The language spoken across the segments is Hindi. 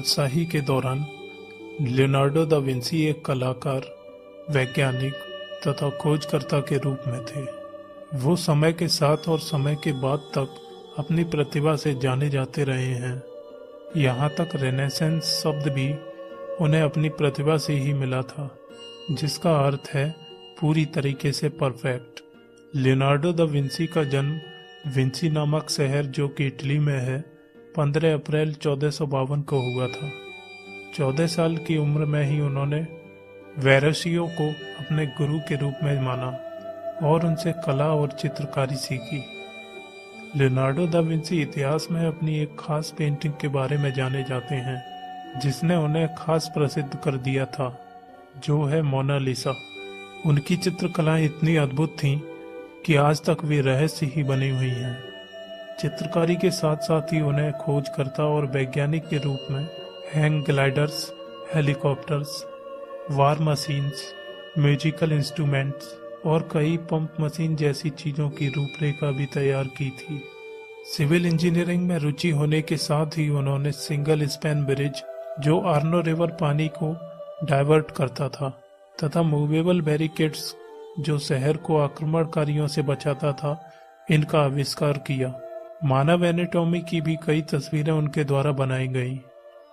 शाही के दौरान लियोनार्डो दा विंसी एक कलाकार, वैज्ञानिक तथा खोजकर्ता के रूप में थे। वो समय के साथ और समय के बाद तक अपनी प्रतिभा से जाने जाते रहे हैं। यहाँ तक रेनेसेंस शब्द भी उन्हें अपनी प्रतिभा से ही मिला था, जिसका अर्थ है पूरी तरीके से परफेक्ट। लियोनार्डो दा विंसी का जन्म विंसी नामक शहर, जो कि इटली में है, 15 अप्रैल 1452 को हुआ था। 14 साल की उम्र में ही उन्होंने वेरोसियो को अपने गुरु के रूप में माना और उनसे कला और चित्रकारी सीखी। लियोनार्डो दा विंसी इतिहास में अपनी एक खास पेंटिंग के बारे में जाने जाते हैं, जिसने उन्हें खास प्रसिद्ध कर दिया था, जो है मोनालिसा। उनकी चित्रकलाएं इतनी अद्भुत थीं कि आज तक वे रहस्य ही बनी हुई हैं। चित्रकारी के साथ साथ ही उन्हें खोजकर्ता और वैज्ञानिक के रूप में हैंग ग्लाइडर्स, हेलीकॉप्टर्स, वार मशीन्स, म्यूजिकल इंस्ट्रूमेंट्स और कई पंप मशीन जैसी चीजों की रूपरेखा भी तैयार की थी। सिविल इंजीनियरिंग में रुचि होने के साथ ही उन्होंने सिंगल स्पैन ब्रिज, जो आर्नो रिवर पानी को डाइवर्ट करता था, तथा मूवेबल बैरिकेड्स, जो शहर को आक्रमणकारियों से बचाता था, इनका आविष्कार किया। मानव एनाटॉमी की भी कई तस्वीरें उनके द्वारा बनाई गई।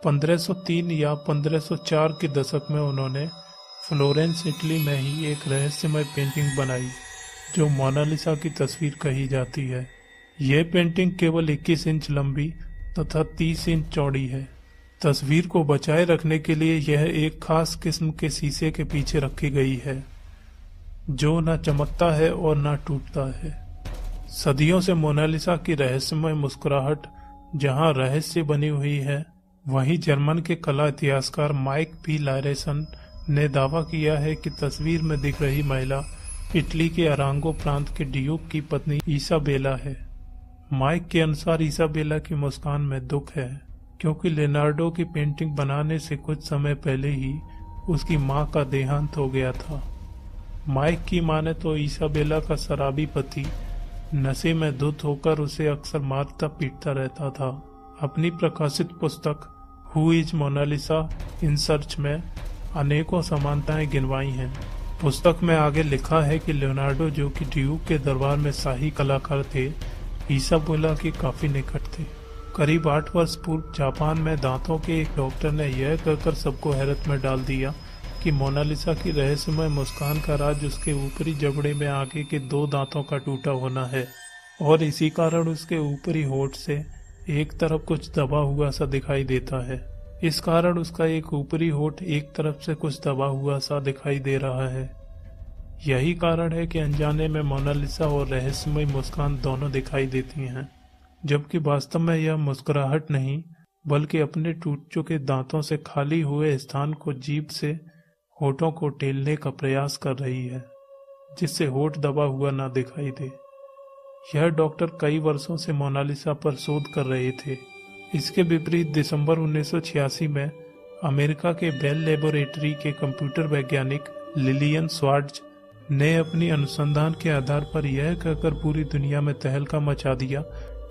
1503 या 1504 के दशक में उन्होंने फ्लोरेंस, इटली में ही एक रहस्यमय पेंटिंग बनाई, जो मोनालिसा की तस्वीर कही जाती है। यह पेंटिंग केवल 21 इंच लंबी तथा 30 इंच चौड़ी है। तस्वीर को बचाए रखने के लिए यह एक खास किस्म के शीशे के पीछे रखी गई है, जो न चमकता है और न टूटता है। सदियों से मोनालिसा की रहस्यमय मुस्कुराहट जहां रहस्य बनी हुई है, वहीं जर्मन के कला इतिहासकार माइक पी लारेसन ने दावा किया है कि तस्वीर में दिख रही महिला इटली के अरांगो प्रांत के ड्यूक की पत्नी इसाबेला है। माइक के अनुसार इसाबेला की मुस्कान में दुख है, क्योंकि लियोनार्डो की पेंटिंग बनाने से कुछ समय पहले ही उसकी मां का देहांत हो गया था। माइक की माने तो इसाबेला का शराबी पति नशे में धुत होकर उसे अक्सर मारता पीटता रहता था। अपनी प्रकाशित पुस्तक who is Mona Lisa in search में अनेकों समानताएं गिनवाई हैं। पुस्तक में आगे लिखा है कि लियोनार्डो, जो कि ड्यूक के दरबार में शाही कलाकार थे, इसाबेला के काफी निकट थे। करीब 8 वर्ष पूर्व जापान में दांतों के एक डॉक्टर ने यह कहकर सबको हैरत में डाल दिया कि मोनालिसा की रहस्यमय मुस्कान का राज उसके ऊपरी जबड़े में आगे के 2 दांतों का टूटा होना है, और इसी कारण उसके ऊपरी होंठ से एक तरफ कुछ दबा हुआ सा दिखाई देता है। इस कारण उसका एक ऊपरी होंठ एक तरफ से कुछ दबा हुआ सा दिखाई दे रहा है। यही कारण है कि अनजाने में मोनालिसा और रहस्यमय मुस्कान दोनों दिखाई देती हैं, जबकि वास्तव में यह मुस्कुराहट नहीं, बल्कि अपने टूट चुके दांतों से खाली हुए स्थान को जीभ से होठों को टेलने का प्रयास कर रही है, जिससे होठ दबा हुआ ना दिखाई दे। यह डॉक्टर कई वर्षों से मोनालिसा पर शोध कर रहे थे। इसके विपरीत दिसंबर 1986 में अमेरिका के बेल लेबोरेटरी के कंप्यूटर वैज्ञानिक लिलियन स्वार्ट्ज ने अपनी अनुसंधान के आधार पर यह कहकर पूरी दुनिया में तहलका मचा दिया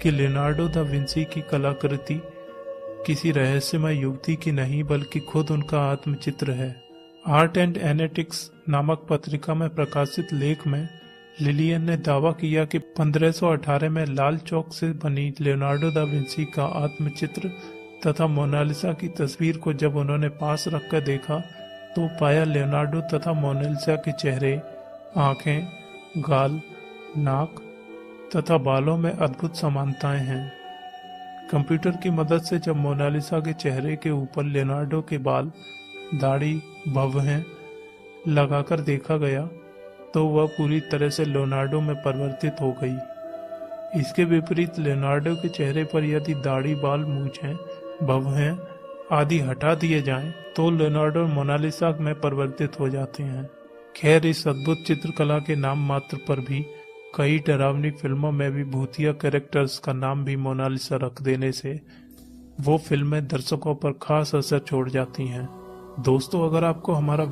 कि लियोनार्डो दा विंसी की कलाकृति किसी रहस्यमय युवती की नहीं, बल्कि खुद उनका आत्मचित्र है। आर्ट एंड एनेटिक्स नामक पत्रिका में प्रकाशित लेख में लिलियन ने दावा किया कि 1518 में लाल चौक से बनी लियोनार्डो दा विंसी का आत्मचित्र तथा मोनालिसा की तस्वीर को जब उन्होंने पास रखकर देखा, तो पाया लियोनार्डो तथा मोनालिसा के चेहरे, आंखें, गाल, नाक तथा बालों में अद्भुत समानताएं हैं। कंप्यूटर की मदद से जब मोनालिसा के चेहरे के ऊपर लियोनार्डो के बाल, दाढ़ी, भवें लगाकर देखा गया, तो वह पूरी तरह से लियोनार्डो में परिवर्तित हो गई। इसके विपरीत लियोनार्डो के चेहरे पर यदि दाढ़ी, बाल, मूंछें, भवें आदि हटा दिए जाएं, तो लियोनार्डो मोनालिसा में परिवर्तित हो जाते हैं। खैर, इस अद्भुत चित्रकला के नाम मात्र पर भी कई डरावनी फिल्मों में भी भूतिया कैरेक्टर्स का नाम भी मोनालिसा रख देने से वो फिल्में दर्शकों पर खास असर छोड़ जाती हैं। दोस्तों, अगर आपको हमारा